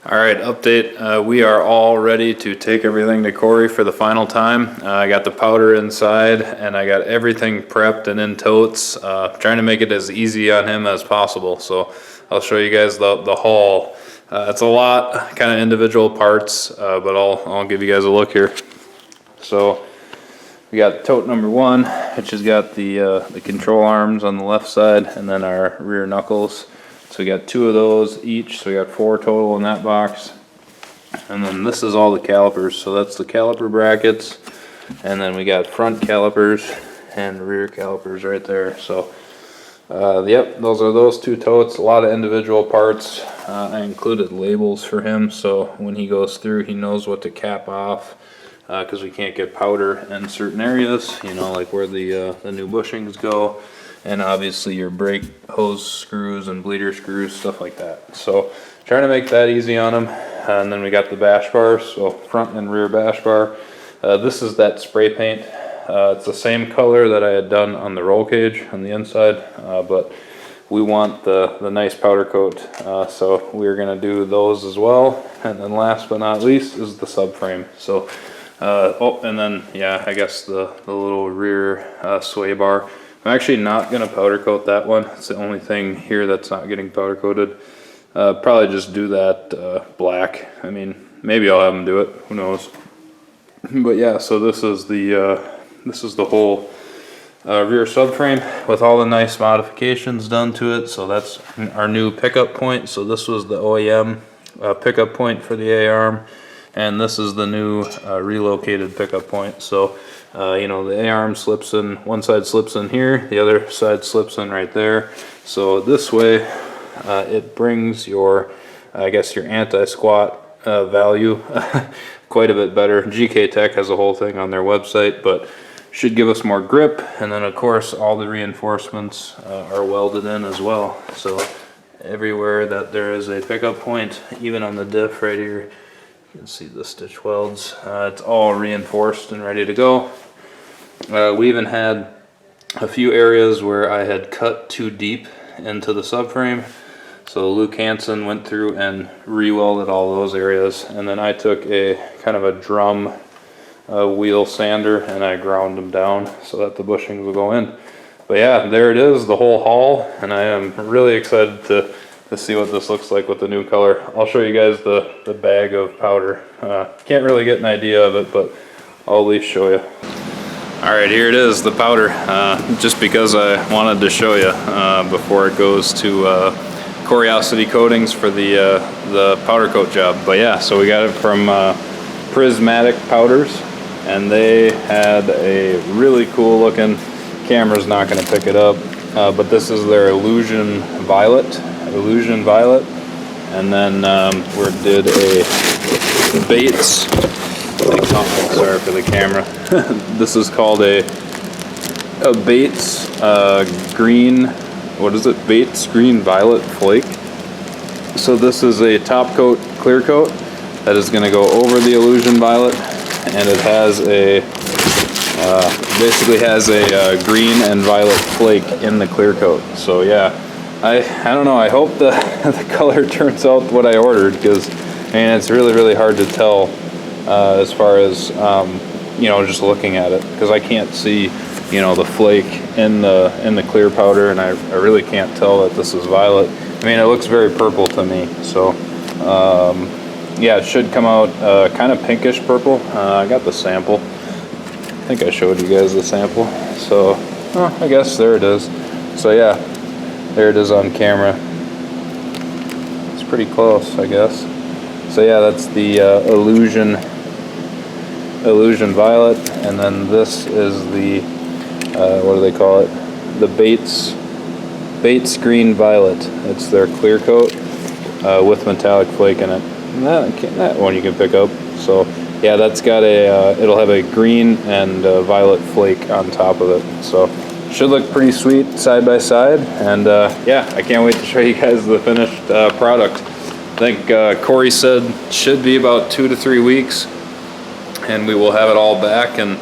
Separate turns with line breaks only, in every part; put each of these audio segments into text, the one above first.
All right, update. We are all ready to take everything to Corey for the final time. I got the powder inside and I got everything prepped and in totes, trying to make it as easy on him as possible. So I'll show you guys the haul. It's a lot, kind of individual parts, but I'll give you guys a look here. So we got tote number one, which has got the control arms on the left side and then our rear knuckles. So we got two of those each, so we got 4 total in that box. And then this is all the calipers, so that's the caliper brackets. And then we got front calipers and rear calipers right there. So yep, those are those 2 totes, a lot of individual parts. I included labels for him, so when he goes through he knows what to cap off, because we can't get powder in certain areas, you know, like where the new bushings go. And obviously your brake hose screws and bleeder screws, stuff like that. So trying to make that easy on them. And then we got the bash bars, so front and rear bash bar. This is that spray paint. It's the same color that I had done on the roll cage on the inside, but we want the nice powder coat. So we're gonna do those as well. And then last but not least is the subframe. So, oh, and then, yeah, I guess the little rear sway bar. I'm actually not going to powder coat that one. It's the only thing here that's not getting powder coated. Probably just do that black. I mean, maybe I'll have them do it. Who knows? But yeah, so this is the whole rear subframe with all the nice modifications done to it. So that's our new pickup point. So this was the OEM pickup point for the A-arm, and this is the new relocated pickup point. So you know, the A-arm slips in, one side slips in here, the other side slips in right there. So this way it brings your, I guess, your anti-squat value quite a bit better. GK Tech has a whole thing on their website, but should give us more grip. And then of course all the reinforcements are welded in as well. So everywhere that there is a pickup point, even on the diff right here, you can see the stitch welds. It's all reinforced and ready to go. We even had a few areas where I had cut too deep into the subframe. So Luke Hansen went through and re-welded all those areas. And then I took a kind of a drum wheel sander and I ground them down so that the bushings will go in. But yeah, there it is, the whole haul. And I am really excited to see what this looks like with the new color. I'll show you guys the bag of powder. Can't really get an idea of it, but I'll at least show you. All right, here it is, the powder. Just because I wanted to show you before it goes to Curiosity Coatings for the powder coat job. But yeah, so we got it from Prismatic Powders, and they had a really cool looking, camera's not gonna pick it up, but this is their Illusion Violet. And then we did a Bates, sorry for the camera. This is called a Bates green, what is it? Bates Green Violet Flake. So this is a top coat, clear coat that is going to go over the Illusion Violet, and it has a basically has a green and violet flake in the clear coat. So yeah, I don't know, I hope the color turns out what I ordered, because man, it's really hard to tell as far as you know, just looking at it, because I can't see, you know, the flake in the clear powder, and I really can't tell that this is violet. I mean, it looks very purple to me. So yeah, it should come out kind of pinkish purple. I got the sample. I think I showed you guys the sample. So I guess there it is. So yeah, there it is on camera. It's pretty close, I guess. So yeah, that's the Illusion Violet, and then this is the what do they call it? The Bates Green Violet. It's their clear coat with metallic flake in it. And that one you can pick up. So yeah, that's got a it'll have a green and violet flake on top of it. So should look pretty sweet side by side. And yeah, I can't wait to show you guys the finished product. I think Corey said should be about 2 to 3 weeks, and we will have it all back and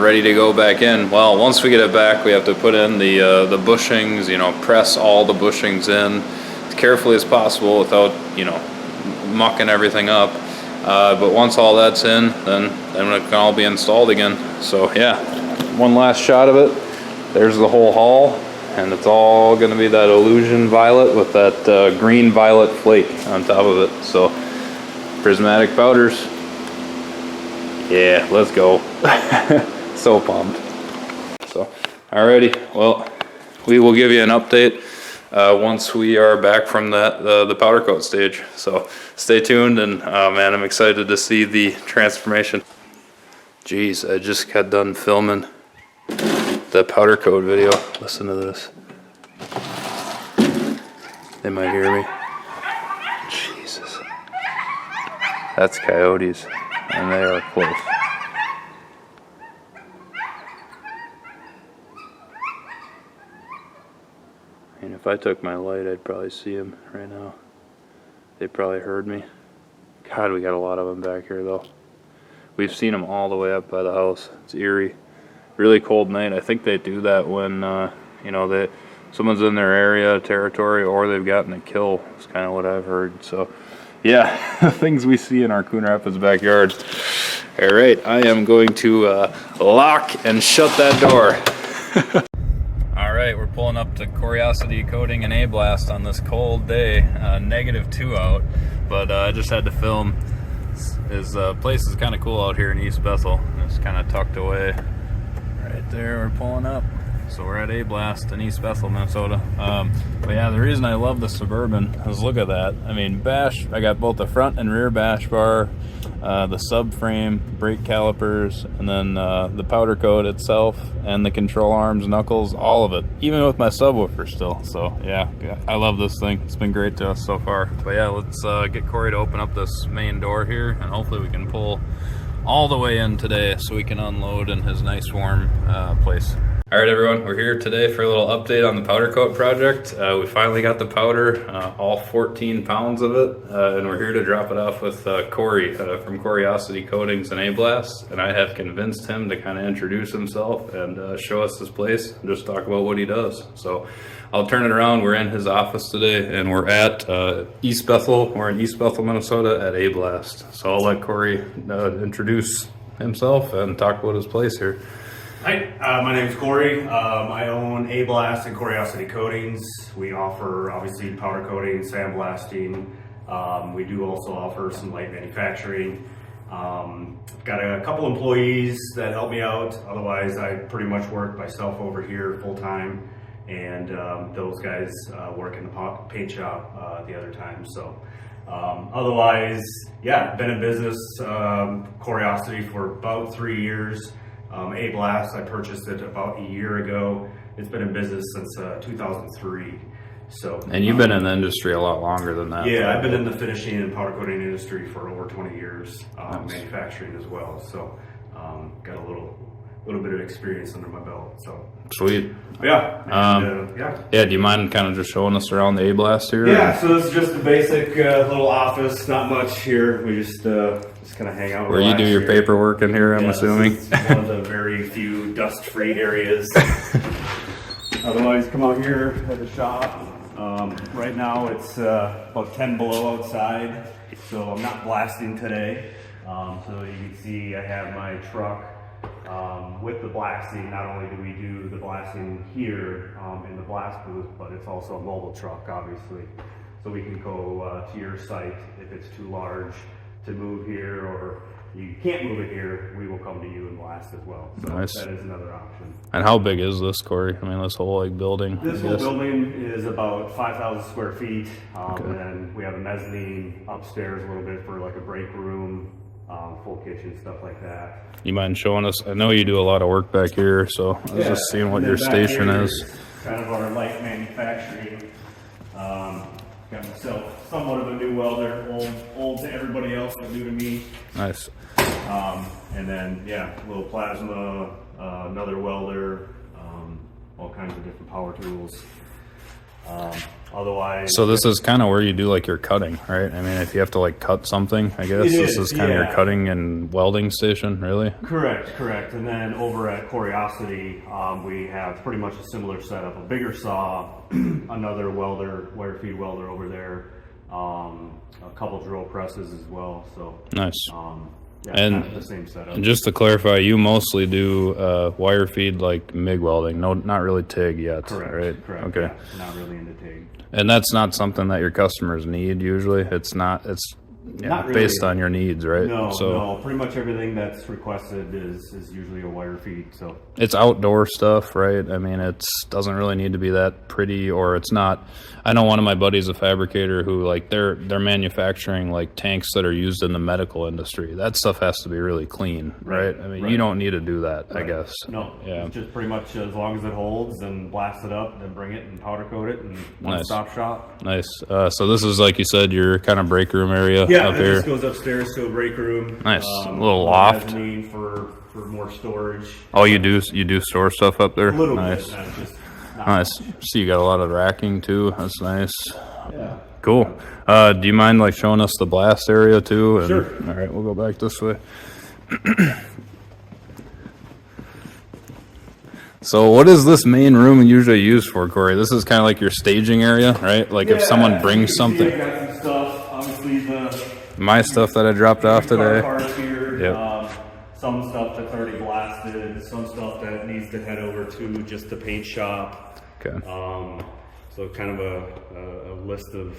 ready to go back in. Well, once we get it back, we have to put in the bushings, you know, press all the bushings in as carefully as possible without, you know, mucking everything up. But once all that's in, then it can all be installed again. So yeah, one last shot of it. There's the whole hull, and it's all going to be that Illusion Violet with that green violet flake on top of it. So prismatic powders. Yeah, let's go. So pumped. So, alrighty, well, we will give you an update once we are back from the powder coat stage. So stay tuned, and man, I'm excited to see the transformation. Jeez, I just got done filming the powder coat video. Listen to this. They might hear me. Jesus. That's coyotes, and they are close. And if I took my light, I'd probably see them right now. They probably heard me. God, we got a lot of them back here though. We've seen them all the way up by the house. It's eerie. Really cold night. I think they do that when, you know, someone's in their area, territory, or they've gotten a kill. It's kind of what I've heard. So, yeah, things we see in our Coon Rapids backyard. All right, I am going to lock and shut that door. All right, we're pulling up to Coriosity Coating and A-Blast on this cold day, -2 out, but I just had to film. His place is kind of cool out here in East Bethel. It's kind of tucked away. Right there, we're pulling up. So we're at A-Blast in East Bethel, Minnesota. But yeah, the reason I love the Suburban is look at that. I mean, bash, I got both the front and rear bash bar, the subframe, brake calipers, and then the powder coat itself, and the control arms, knuckles, all of it, even with my subwoofer still. So yeah, I love this thing. It's been great to us so far. But yeah, let's get Corey to open up this main door here, and hopefully we can pull all the way in today so we can unload in his nice warm place. All right, everyone, we're here today for a little update on the powder coat project. We finally got the powder, all 14 pounds of it, and we're here to drop it off with Corey from Coriosity Coatings and A-Blast. And I have convinced him to kind of introduce himself and show us his place and just talk about what he does. So I'll turn it around. We're in his office today, and we're at East Bethel. We're in East Bethel, Minnesota at A-Blast. So I'll let Corey introduce himself and talk about his place here.
Hi, my name is Corey. I own A-Blast and Coriosity Coatings. We offer obviously powder coating, sandblasting. We do also offer some light manufacturing. Got a couple employees that help me out. Otherwise, I pretty much work myself over here full time, and those guys work in the paint shop the other time. So otherwise, yeah, been in business Coriosity for about 3 years. A-Blast, I purchased it about a year ago. It's been in business since 2003. So,
and you've been in the industry a lot longer than that.
Yeah, I've been in the finishing and powder coating industry for over 20 years, nice. Manufacturing as well. So got a little bit of experience under my belt. So
sweet.
Yeah.
Yeah. Do you mind kind of just showing us around the A-Blast here?
Yeah. So this is just a basic little office. Not much here. We just kind of hang out.
Where you do your paperwork in here, I'm assuming.
This is one of the very few dust-free areas. Otherwise, come out here at the shop. Right now it's about 10 below outside, so I'm not blasting today. So you can see I have my truck with the blasting. Not only do we do the blasting here in the blast booth, but it's also a mobile truck, obviously. So we can go to your site if it's too large to move here, or you can't move it here, we will come to you and blast as well. So
nice.
That is another option.
And how big is this, Corey? I mean, this whole building?
This whole building is about 5,000 square feet.
Okay.
And then we have a mezzanine upstairs a little bit for like a break room, full kitchen, stuff like that.
You mind showing us? I know you do a lot of work back here, so I was just seeing what your station is.
Kind of our light manufacturing. Got myself somewhat of a new welder, old to everybody else, but new to me.
Nice.
And then, yeah, a little plasma, another welder, all kinds of different power tools. Otherwise,
so this is kind of where you do like your cutting, right? I mean, if you have to like cut something, I guess this is kind of your cutting and welding station, really?
Correct. And then over at Coriosity, we have pretty much a similar setup, a bigger saw, another welder, wire feed welder over there, a couple drill presses as well. So
Nice.
yeah,
And-
kind of the same setup.
And just to clarify, you mostly do wire feed like MIG welding, no, not really TIG yet,
Correct.
right?
Correct.
Okay.
Yeah, not really into TIG.
And that's not something that your customers need usually. It's not. It's
Not really.
based on your needs, right?
No,
So
no. Pretty much everything that's requested is usually a wire feed. So
it's outdoor stuff, right? I mean, it doesn't really need to be that pretty, or it's not. I know one of my buddies, a fabricator, who like they're manufacturing like tanks that are used in the medical industry. That stuff has to be really clean, right? I mean, you
right.
don't need to do that, I
Right.
guess.
No,
Yeah.
it's just pretty much as long as it holds, and blast it up, then bring it and powder coat it, and one-stop shop.
Nice. So this is, like you said, your kind of break room area
Yeah,
up
it
here.
just goes upstairs to a break room.
Nice. A little loft.
Mezzanine for more storage.
Oh, you do store stuff up there?
A little
Nice.
bit. Just not
Nice. So you got a lot of racking too. That's nice.
Yeah.
Cool. Do you mind like showing us the blast area too? And,
Sure.
All right, we'll go back this way. So what is this main room usually used for, Corey? This is kind of like your staging area, right? Like if someone brings
you can see I
something,
got some stuff. Obviously,
my stuff that I dropped off
car
today.
parts here.
Yep.
Some stuff that's already blasted. Some stuff that needs to head over to just the paint shop.
Okay.
So kind of a list of,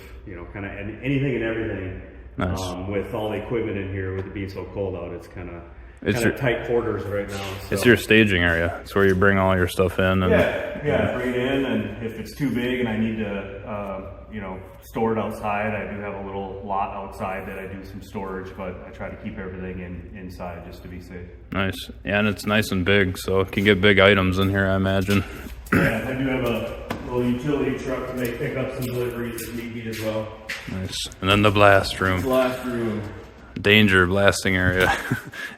kind of anything and everything.
Nice.
With all the equipment in here, with it being so cold out, it's kind of
It's your-
tight quarters right now. So.
It's your staging area. It's where you bring all your stuff in. And
Bring it in, and if it's too big and I need to, store it outside, I do have a little lot outside that I do some storage, but I try to keep everything inside just to be safe.
Nice. Yeah, and it's nice and big, so it can get big items in here, I imagine.
Yeah, I do have a little utility truck to make pickups and deliveries if need be as well.
Nice. And then the blast room.
Blast room.
Danger blasting area.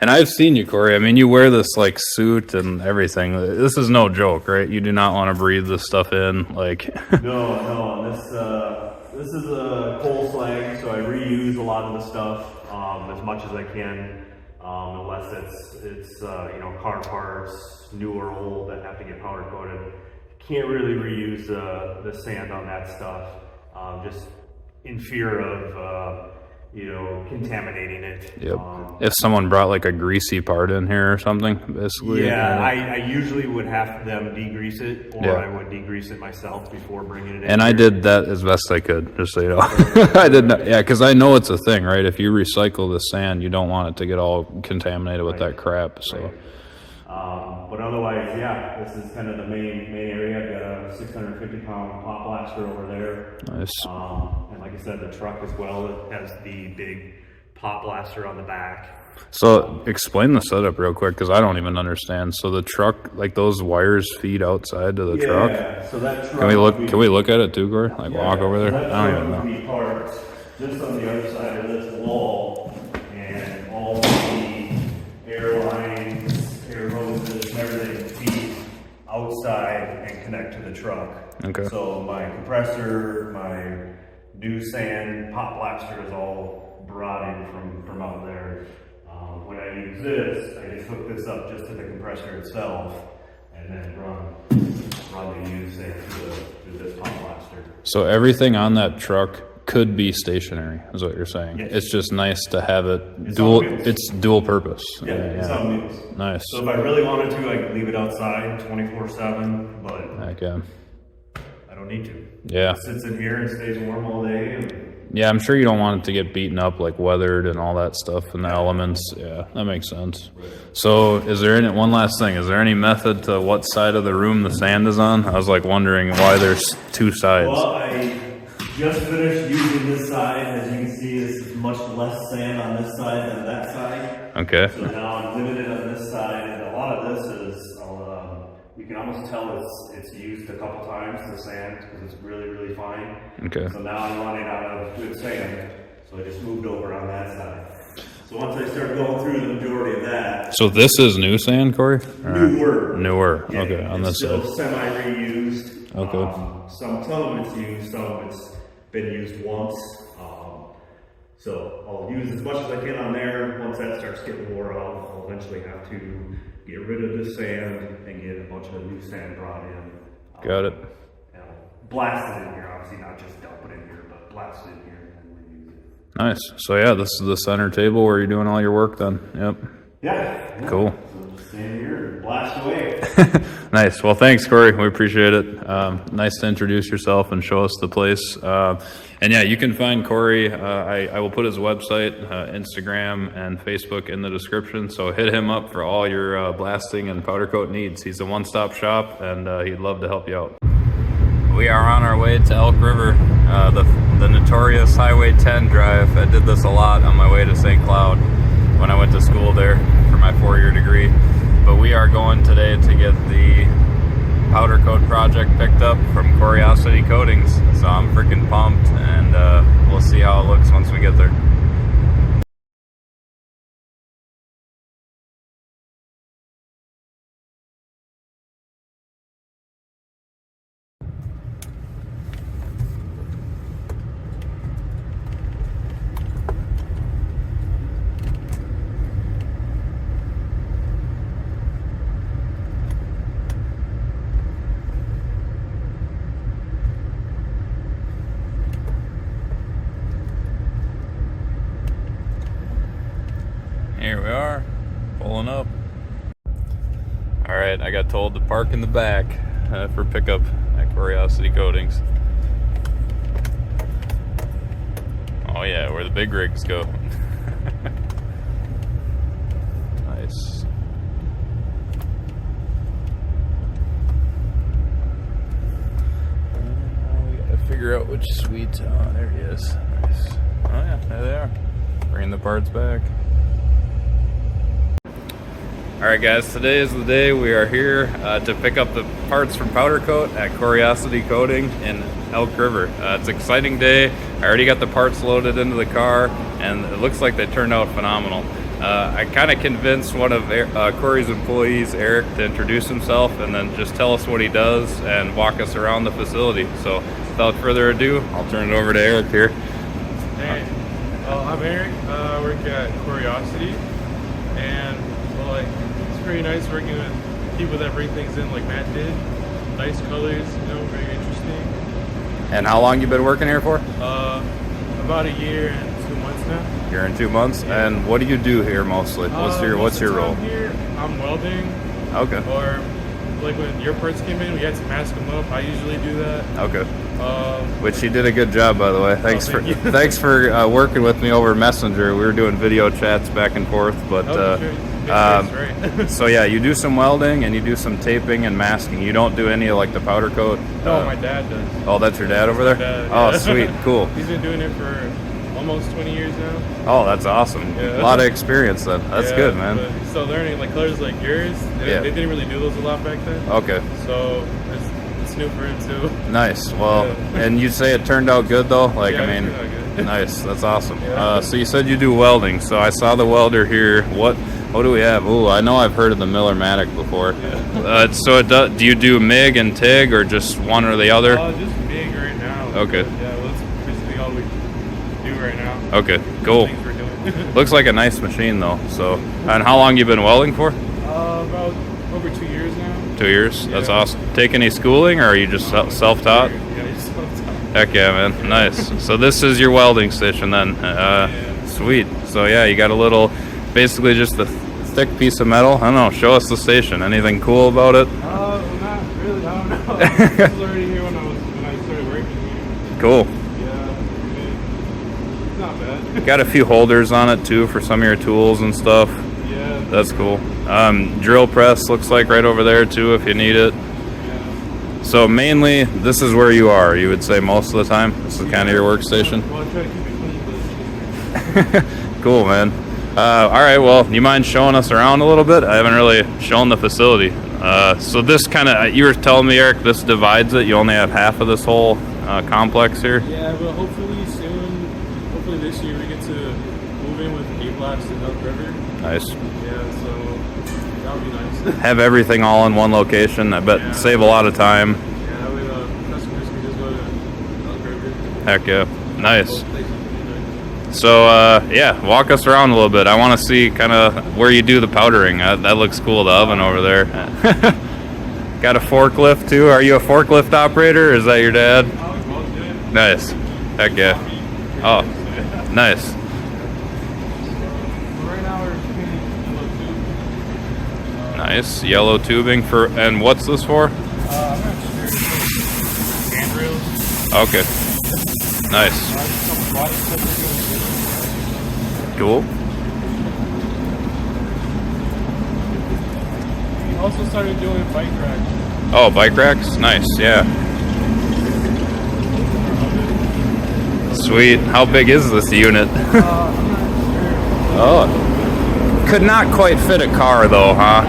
And I've seen you, Corey. I mean, you wear this like suit and everything. This is no joke, right? You do not want to breathe this stuff in. Like,
No, this is a coal slag, so I reuse a lot of the stuff as much as I can, unless it's car parts, new or old, that have to get powder coated. Can't really reuse the sand on that stuff, just in fear of contaminating it.
yep. If someone brought like a greasy part in here or something, basically.
Yeah, I usually would have them degrease it, or
Yeah.
I would degrease it myself before bringing it in.
And I did that as best I could, just so you know. I did not, yeah, because I know it's a thing, right? If you recycle the sand, you don't want it to get all contaminated with that crap. So,
But otherwise, yeah, this is kind of the main area. I've got a 650-pound pop blaster over there.
nice.
And like I said, the truck as well, it has the big pop blaster on the back.
So explain the setup real quick, because I don't even understand. So the truck, like those wires feed outside to the truck.
So that truck.
Can we look? Can we look at it too, Corey? Like walk over there?
That
I don't
truck
even know.
would be parked just on the other side of this wall, and all the air lines, air hoses, and everything feed outside and connect to the truck.
Okay.
So my compressor, my new sand, pop blaster is all brought in from out there. When I use this, I just hook this up just to the compressor itself, and then run the used sand through this pop blaster.
So everything on that truck could be stationary, is what you're saying.
Yes.
It's just nice to have it
It's
dual.
on wheels.
It's dual purpose.
Yeah, it's on wheels.
Nice.
So if I really wanted to, I could leave it outside 24/7, but
Heck yeah.
I don't need to.
Yeah.
It sits in here and stays warm all day. And
Yeah, I'm sure you don't want it to get beaten up, like weathered and all that stuff, and the elements. Yeah, that makes sense. So, is there one last thing? Is there any method to what side of the room the sand is on? I was like wondering why there's two sides.
Well, I just finished using this side. As you can see, this is much less sand on this side than that side.
Okay.
So now I'm limited on this side, and a lot of this is, you can almost tell it's used a couple times, the sand, because it's really, really fine.
Okay.
So now I'm running out of good sand, so I just moved over on that side. So once I start going through the majority of that,
So this is new sand, Corey? Or-
newer.
Newer.
Yeah,
Okay, on
it's
this
still
side.
semi-reused.
Okay.
Some of it's used, some of it's been used once. So I'll use as much as I can on there. Once that starts getting wore out, I'll eventually have to get rid of the sand and get a bunch of new sand brought in.
Got it.
Blast it in here, obviously not just dump it in here, but blast it in here. And
Nice. So yeah, this is the center table where you're doing all your work then. Yep.
Yeah.
Cool.
So just stand here and blast away.
Nice. Well, thanks, Corey. We appreciate it. Nice to introduce yourself and show us the place. And yeah, you can find Corey. I will put his website, Instagram, and Facebook in the description. So hit him up for all your blasting and powder coat needs. He's a one-stop shop, and he'd love to help you out. We are on our way to Elk River, the notorious Highway 10 drive. I did this a lot on my way to St. Cloud when I went to school there for my 4-year degree. But we are going today to get the powder coat project picked up from Curiosity Coatings. So I'm freaking pumped, and we'll see how it looks once we get there. Here we are, pulling up. All right, I got told to park in the back for pickup at Curiosity Coatings. Oh yeah, where the big rigs go. Nice. We gotta figure out which suite. Oh, there he is. Nice. Oh yeah, there they are. Bringing the parts back. Alright guys, today is the day we are here to pick up the parts from powder coat at Curiosity Coating in Elk River. It's an exciting day. I already got the parts loaded into the car and it looks like they turned out phenomenal. I kind of convinced one of Corey's employees, Eric, to introduce himself and then just tell us what he does and walk us around the facility. So without further ado, I'll turn it over to Eric here.
Hey, I'm Eric. I work at Curiosity, and well, it's pretty nice working with people that bring things in like Matt did. Nice colors, very interesting.
And how long you been working here for?
About a year and 2 months now.
Year and 2 months. Yeah. And what do you do here mostly? What's your role?
Here, I'm welding.
Okay.
Or like when your parts came in, we had to mask them up. I usually do that.
Okay. Which you did a good job, by the way. Thanks for working with me over Messenger. We were doing video chats back and forth, but
right.
so yeah, you do some welding and you do some taping and masking. You don't do any of like the powder coat.
No, my dad does.
Oh, that's your dad over there.
Dad,
Oh,
yeah.
sweet, cool.
He's been doing it for almost 20 years now.
Oh, that's awesome.
Yeah.
A lot of experience then. That's good, man.
But he's still learning, like colors like yours. They didn't really do those a lot back then.
Okay.
So it's new for him too.
Nice. Well, and you say it turned out good though? Like,
yeah,
I mean,
it turned out good.
Nice. That's awesome.
Yeah.
So you said you do welding. So I saw the welder here. What do we have? Ooh, I know I've heard of the Miller-Matic before.
Yeah.
So do you do MIG and TIG or just one or the other?
Just MIG right now.
Okay.
Yeah, well, that's basically all we do right now.
Okay, cool.
Things we're doing.
Looks like a nice machine though. So, and how long you been welding for?
About over 2 years now.
2 years.
Yeah.
That's awesome. Take any schooling or are you just self-taught?
Yeah, just self-taught.
Heck yeah, man. Nice. So this is your welding station then. Sweet. So yeah, you got a little, basically just a thick piece of metal. I don't know. Show us the station. Anything cool about it?
Well, not really. I don't know. This was already here when I started working here.
Cool.
Yeah, I mean, it's not bad.
Got a few holders on it too for some of your tools and stuff.
Yeah.
That's cool. Drill press looks like right over there too if you need it.
Yeah.
So mainly this is where you are, you would say most of the time? This is kind of your workstation?
Well, I try to keep it clean, but
Cool, man. All right, well, you mind showing us around a little bit? I haven't really shown the facility. So this kind of, you were telling me, Eric, this divides it. You only have half of this whole complex here?
yeah, but hopefully soon, hopefully this year we get to move in with A-Blast in Elk River.
Nice.
Yeah, so that would be nice.
Have everything all in one location. I bet save a lot of time.
Yeah, that way the customers can just go to Elk River.
Heck yeah. Nice.
Both places would be nice.
So, yeah, walk us around a little bit. I want to see kind of where you do the powdering. That looks cool, the oven over there. Got a forklift, too. Are you a forklift operator, or is that your dad?
I like both, yeah.
Nice. Heck yeah. Oh, Nice.
Right now we're painting yellow tube.
Nice. Yellow tubing for, and what's this for?
I'm not sure. Handrails.
Okay. Nice.
Some body stuff we're doing.
Cool.
We also started doing bike racks.
Oh, bike racks? Nice, yeah. Sweet. How big is this unit?
I'm not sure.
Oh. Could not quite fit a car though, huh?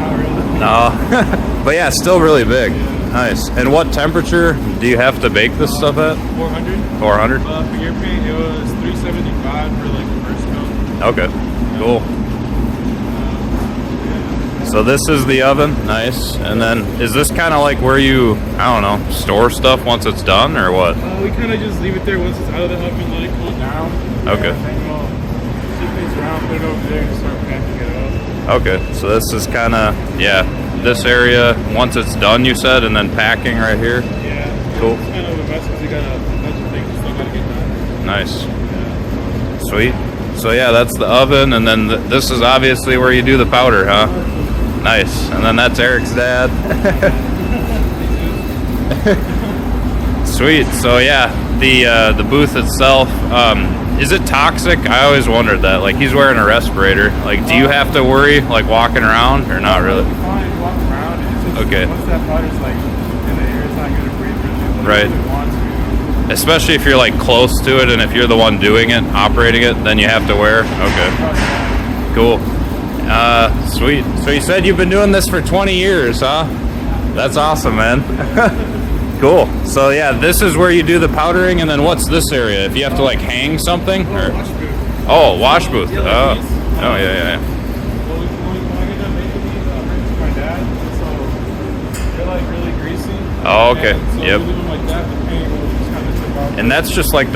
Not really.
No. But yeah, still really big. Nice. And what temperature do you have to bake this stuff at?
400.
400?
For your paint, it was 375 for like the first coat.
Okay. Cool. So this is the oven. Nice. And then is this kind of like where you, I don't know, store stuff once it's done or what?
We kind of just leave it there once it's out of the oven, let it cool down.
Okay.
And then we'll shift things around, put it over there, and start packing it up.
Okay. So this is kind of, yeah, this area once it's done, you said, and then packing right here.
Yeah.
Cool.
It's kind of a mess because you got a bunch of things you still got to get done.
Nice. Sweet. So yeah, that's the oven, and then this is obviously where you do the powder, huh? Nice. And then that's Eric's dad. Sweet. So yeah, the booth itself, is it toxic? I always wondered that. Like he's wearing a respirator. Like, do you have to worry like walking around or not really?
You'll be fine if you walk around. It's just,
Okay.
Once that powder's like in the air, it's not going to breathe really.
Right.
Really want to.
Especially if you're like close to it, and if you're the one doing it, operating it, then you have to wear. Okay. Cool. Sweet. So you said you've been doing this for 20 years, huh? That's awesome, man. Cool. So yeah, this is where you do the powdering, and then what's this area? If you have to like hang something? Or?
Wash booth.
Oh, wash booth.
Yeah,
Oh,
like these.
oh yeah.
When I get done making these, I bring them to my dad. So they're like really greasy.
Oh, okay.
And so
Yep.
we leave them like that. The paint will just kind of tip off.
And that's just like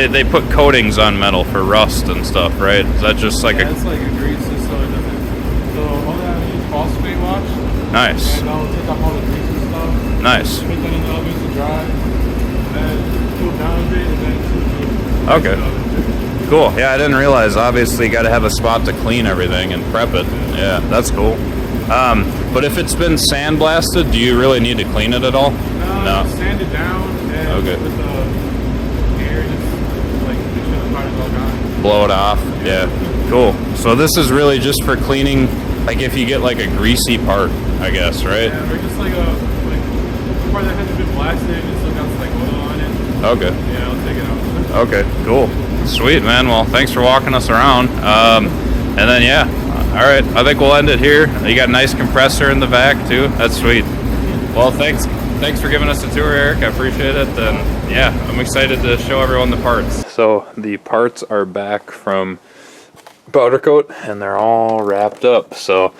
they put coatings on metal for rust and stuff, right? Is that just like
Yeah, it's like a grease just so it doesn't. So all that I use phosphate wash.
nice,
And I'll take off all the grease and stuff.
nice.
Put that in the oven to dry. And then cool down a bit and then
Okay. Cool. Yeah, I didn't realize. Obviously, you got to have a spot to clean everything and prep it. Yeah, that's cool. But if it's been sandblasted, do you really need to clean it at all? No.
Sand it down and
Okay.
with the air just like make sure the powder's all gone.
Blow it off. Yeah. Cool. So this is really just for cleaning, like if you get like a greasy part, I guess, right?
Yeah, or just like a the part that hasn't been blasted and still got some like oil on it.
Okay.
Yeah, I'll take it out.
Okay. Cool. Sweet, man. Well, thanks for walking us around. And then yeah. All right. I think we'll end it here. You got a nice compressor in the back too. That's sweet. Well, thanks for giving us a tour, Eric. I appreciate it. And yeah, I'm excited to show everyone the parts. So the parts are back from powder coat and they're all wrapped up. So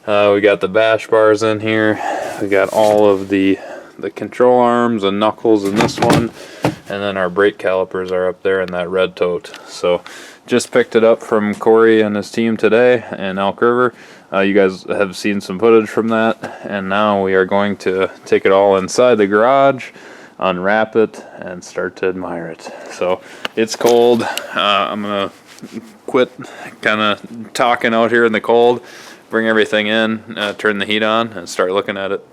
we got the bash bars in here. We got all of the control arms and knuckles in this one. And then our brake calipers are up there in that red tote. So just picked it up from Corey and his team today in Elk River. You guys have seen some footage from that, and now we are going to take it all inside the garage, unwrap it, and start to admire it. So it's cold. I'm gonna quit kind of talking out here in the cold, bring everything in, turn the heat on, and start looking at it.